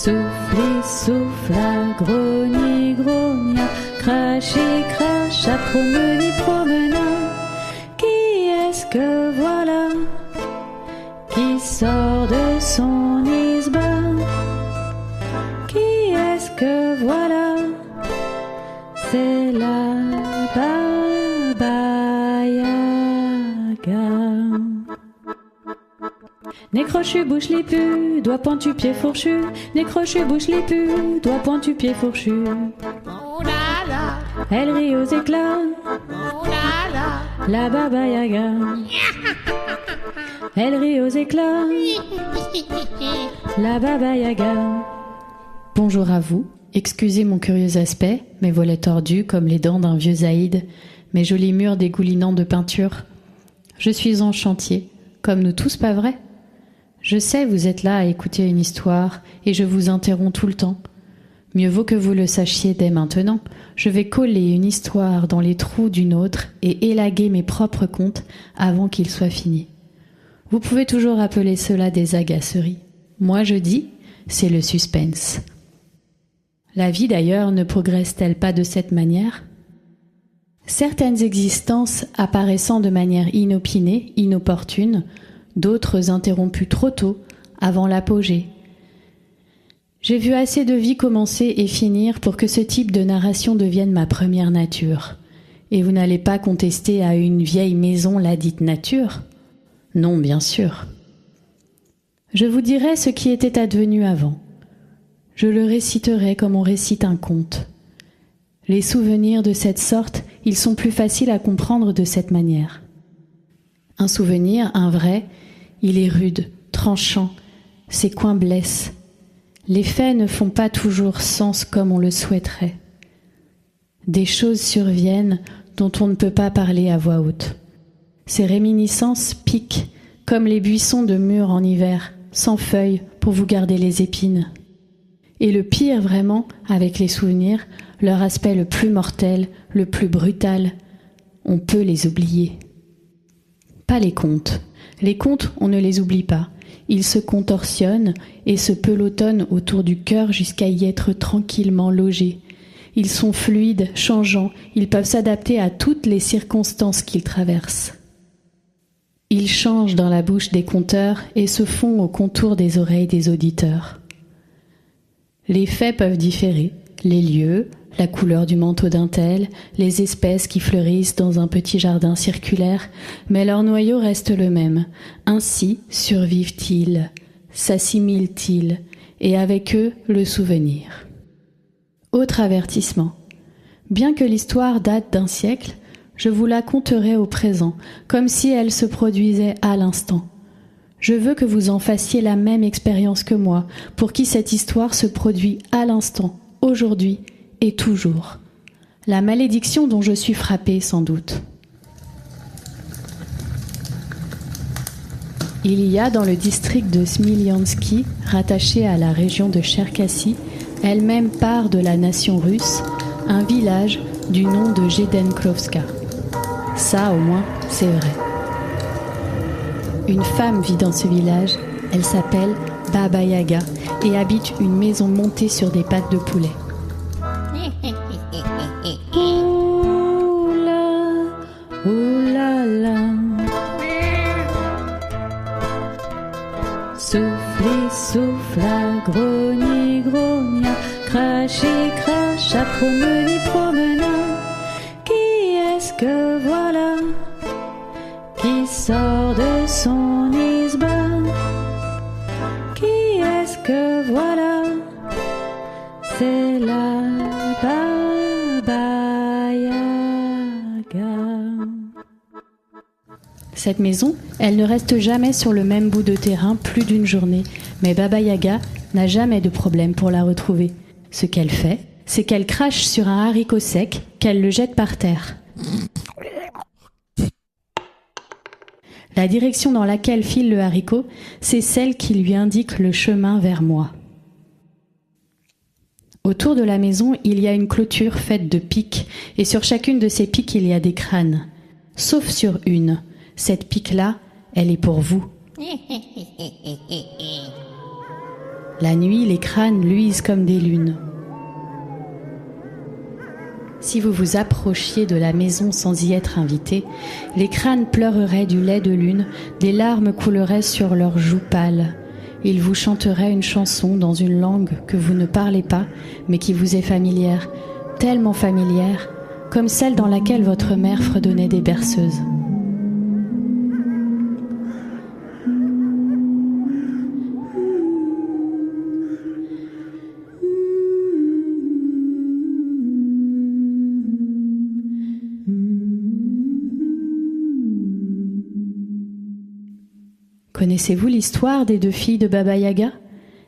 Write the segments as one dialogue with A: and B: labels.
A: Souffle, souffla, grogni, grogna, crache et cracha, promeni, promena. Qui est-ce que voilà qui sort de son isbar? Qui est-ce que voilà? C'est la Baba Yaga. Nez crochu, bouche les pu, doigt pointu, pied fourchu. Nez crochu, bouche les pu, doigt pointu, pied fourchu.
B: Oh là là,
A: Elle rit aux éclats,
B: oh là là.
A: la Baba Yaga. Elle rit aux éclats, la Baba Yaga. Bonjour à vous, excusez mon curieux aspect, mes volets tordus comme les dents d'un vieux Zaïd, mes jolis murs dégoulinants de peinture. Je suis en chantier, comme nous tous, pas vrai? Je sais, vous êtes là à écouter une histoire, et je vous interromps tout le temps. Mieux vaut que vous le sachiez dès maintenant. Je vais coller une histoire dans les trous d'une autre et élaguer mes propres contes avant qu'ils soient finis. Vous pouvez toujours appeler cela des agaceries. Moi je dis, c'est le suspense. La vie d'ailleurs ne progresse-t-elle pas de cette manière? Certaines existences apparaissant de manière inopinée, inopportune, d'autres interrompues trop tôt, avant l'apogée. J'ai vu assez de vies commencer et finir pour que ce type de narration devienne ma première nature. Et vous n'allez pas contester à une vieille maison la dite nature? Non, bien sûr. Je vous dirai ce qui était advenu avant. Je le réciterai comme on récite un conte. Les souvenirs de cette sorte, ils sont plus faciles à comprendre de cette manière. Un souvenir, un vrai, il est rude, tranchant, ses coins blessent. Les faits ne font pas toujours sens comme on le souhaiterait. Des choses surviennent dont on ne peut pas parler à voix haute. Ces réminiscences piquent comme les buissons de mûres en hiver, sans feuilles pour vous garder les épines. Et le pire vraiment, avec les souvenirs, leur aspect le plus mortel, le plus brutal, on peut les oublier. Pas les contes. Les contes, on ne les oublie pas. Ils se contorsionnent et se pelotonnent autour du cœur jusqu'à y être tranquillement logés. Ils sont fluides, changeants, ils peuvent s'adapter à toutes les circonstances qu'ils traversent. Ils changent dans la bouche des conteurs et se font au contour des oreilles des auditeurs. Les faits peuvent différer, les lieux, la couleur du manteau d'un tel, les espèces qui fleurissent dans un petit jardin circulaire, mais leur noyau reste le même. Ainsi survivent-ils, s'assimilent-ils, et avec eux le souvenir. Autre avertissement. Bien que l'histoire date d'un siècle, je vous la conterai au présent, comme si elle se produisait à l'instant. Je veux que vous en fassiez la même expérience que moi, pour qui cette histoire se produit à l'instant, aujourd'hui et toujours. La malédiction dont je suis frappée, sans doute. Il y a dans le district de Smilyanski, rattaché à la région de Cherkassy, elle-même part de la nation russe, un village du nom de Jedenklovska. Ça, au moins, c'est vrai. Une femme vit dans ce village, elle s'appelle Baba Yaga et habite une maison montée sur des pattes de poulet. Oula, oulala. Souffle, souffla, grogni, grogna, crache et cracha, promeni, promena. Qui est-ce que voilà qui sort de son isbar? Qui est-ce que voilà? C'est la Baba Yaga. Cette maison, elle ne reste jamais sur le même bout de terrain plus d'une journée, mais Baba Yaga n'a jamais de problème pour la retrouver. Ce qu'elle fait, c'est qu'elle crache sur un haricot sec, qu'elle le jette par terre. La direction dans laquelle file le haricot, c'est celle qui lui indique le chemin vers moi. Autour de la maison, il y a une clôture faite de pics, et sur chacune de ces pics, il y a des crânes. Sauf sur une. Cette pique-là, elle est pour vous. La nuit, les crânes luisent comme des lunes. Si vous vous approchiez de la maison sans y être invité, les crânes pleureraient du lait de lune, des larmes couleraient sur leurs joues pâles. Ils vous chanteraient une chanson dans une langue que vous ne parlez pas, mais qui vous est familière, tellement familière, comme celle dans laquelle votre mère fredonnait des berceuses. Connaissez-vous l'histoire des 2 filles de Baba Yaga ?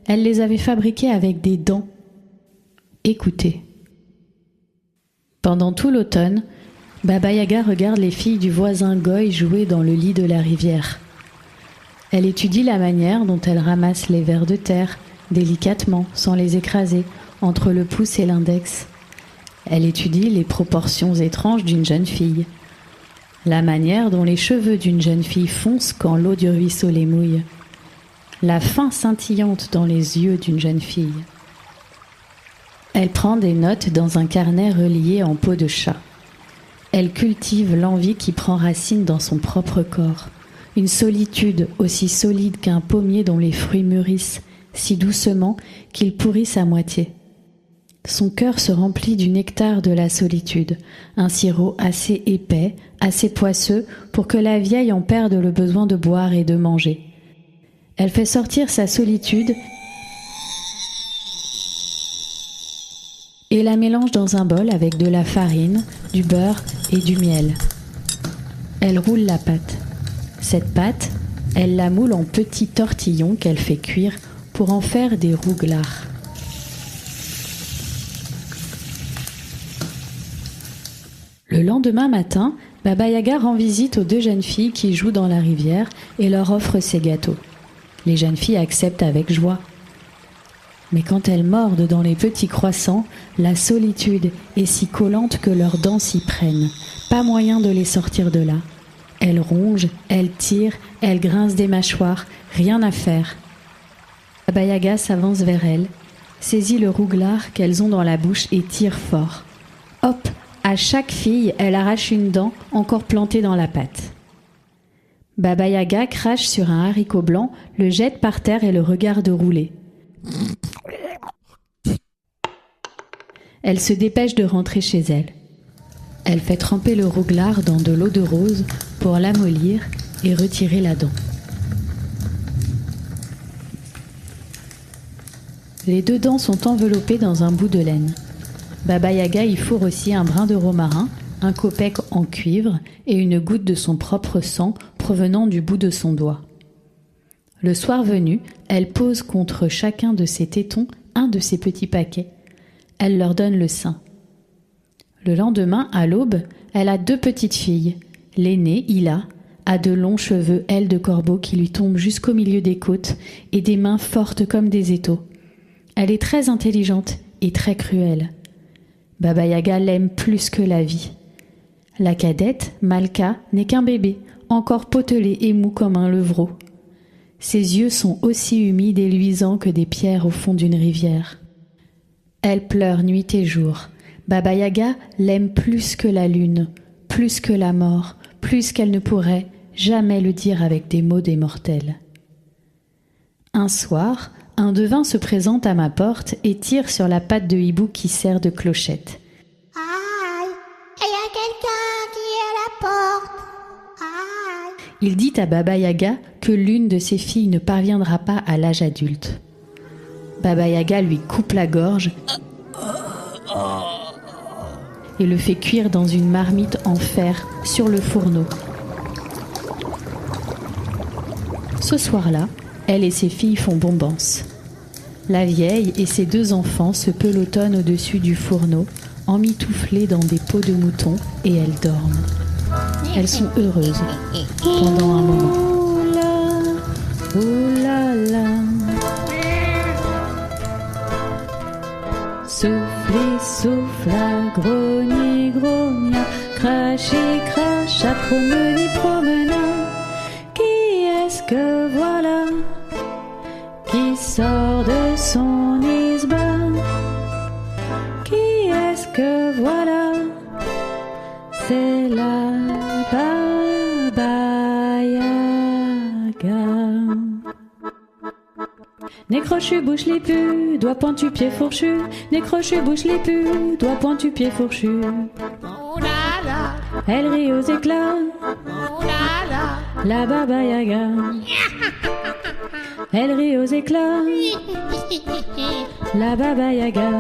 A: Elle les avait fabriquées avec des dents. Écoutez. Pendant tout l'automne, Baba Yaga regarde les filles du voisin Goy jouer dans le lit de la rivière. Elle étudie la manière dont elles ramassent les vers de terre, délicatement, sans les écraser, entre le pouce et l'index. Elle étudie les proportions étranges d'une jeune fille. La manière dont les cheveux d'une jeune fille foncent quand l'eau du ruisseau les mouille. La faim scintillante dans les yeux d'une jeune fille. Elle prend des notes dans un carnet relié en peau de chat. Elle cultive l'envie qui prend racine dans son propre corps. Une solitude aussi solide qu'un pommier dont les fruits mûrissent, si doucement qu'ils pourrissent à moitié. Son cœur se remplit du nectar de la solitude, un sirop assez épais, assez poisseux pour que la vieille en perde le besoin de boire et de manger. Elle fait sortir sa solitude et la mélange dans un bol avec de la farine, du beurre et du miel. Elle roule la pâte. Cette pâte, elle la moule en petits tortillons qu'elle fait cuire pour en faire des rouglards. Le lendemain matin, Baba Yaga rend visite aux 2 jeunes filles qui jouent dans la rivière et leur offre ses gâteaux. Les jeunes filles acceptent avec joie. Mais quand elles mordent dans les petits croissants, la solitude est si collante que leurs dents s'y prennent. Pas moyen de les sortir de là. Elles rongent, elles tirent, elles grincent des mâchoires, rien à faire. Baba Yaga s'avance vers elles, saisit le rouglard qu'elles ont dans la bouche et tire fort. Hop! À chaque fille, elle arrache une dent encore plantée dans la pâte. Baba Yaga crache sur un haricot blanc, le jette par terre et le regarde rouler. Elle se dépêche de rentrer chez elle. Elle fait tremper le rouglard dans de l'eau de rose pour l'amollir et retirer la dent. Les 2 dents sont enveloppées dans un bout de laine. Baba Yaga y fourre aussi un brin de romarin, un copec en cuivre et une goutte de son propre sang provenant du bout de son doigt. Le soir venu, elle pose contre chacun de ses tétons un de ses petits paquets. Elle leur donne le sein. Le lendemain, à l'aube, elle a 2 petites filles. L'aînée, Hila, a de longs cheveux ailes de corbeau qui lui tombent jusqu'au milieu des côtes et des mains fortes comme des étaux. Elle est très intelligente et très cruelle. Baba Yaga l'aime plus que la vie. La cadette, Malka, n'est qu'un bébé, encore potelé et mou comme un levreau. Ses yeux sont aussi humides et luisants que des pierres au fond d'une rivière. Elle pleure nuit et jour. Baba Yaga l'aime plus que la lune, plus que la mort, plus qu'elle ne pourrait jamais le dire avec des mots des mortels. Un soir, un devin se présente à ma porte et tire sur la patte de hibou qui sert de clochette.
B: Aïe, il y a quelqu'un qui est à la porte. Aïe.
A: Il dit à Baba Yaga que l'une de ses filles ne parviendra pas à l'âge adulte. Baba Yaga lui coupe la gorge et le fait cuire dans une marmite en fer sur le fourneau. Ce soir-là, elle et ses filles font bombance. La vieille et ses 2 enfants se pelotonnent au-dessus du fourneau, emmitouflés dans des peaux de mouton, et elles dorment. Elles sont heureuses pendant un moment. Oh là là. Soufflez, souffla, grogni, grogna, crachi, cracha, promeni, promena. Qui est-ce que voilà qui qui sort de son isbin. Qui est-ce que voilà? C'est la Baba Yaga. Nez crochu, bouche lipu, doigt pointu, pied fourchu. Nez crochu, bouche lipu, doigt pointu, pied fourchu.
B: Oh là là,
A: Elle rit aux éclats,
B: oh là là.
A: la Baba Yaga. Elle rit aux éclats, la Baba Yaga.